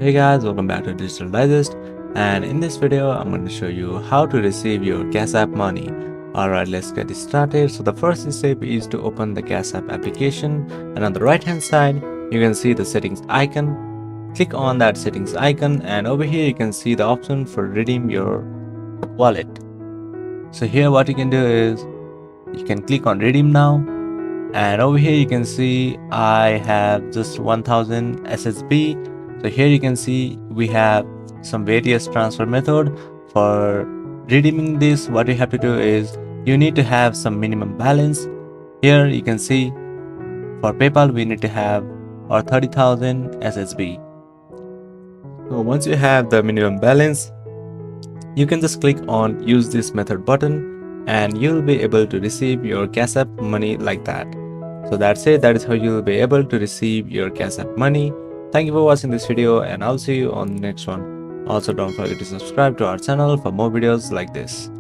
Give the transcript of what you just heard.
Hey guys, welcome back to Digital Digest, and in this video I'm going to show you how to receive your Cash App money. Alright, let's get it started. So the first step is to open the Cash App application, and on the right hand side you can see the settings icon. Click on that settings icon, and over here you can see the option for redeem your wallet. So here what you can do is you can click on redeem now, and over here you can see I have just 1000 SSB. So here you can see we have some various transfer method. For redeeming this, what you have to do is you need to have some minimum balance. Here you can see for PayPal we need to have our 30,000 SSB. So once you have the minimum balance, you can just click on use this method button and you'll be able to receive your Cash App money like that. So that's it. That is how you'll be able to receive your Cash App money. Thank you for watching this video, and I'll see you on the next one. Also, don't forget to subscribe to our channel for more videos like this.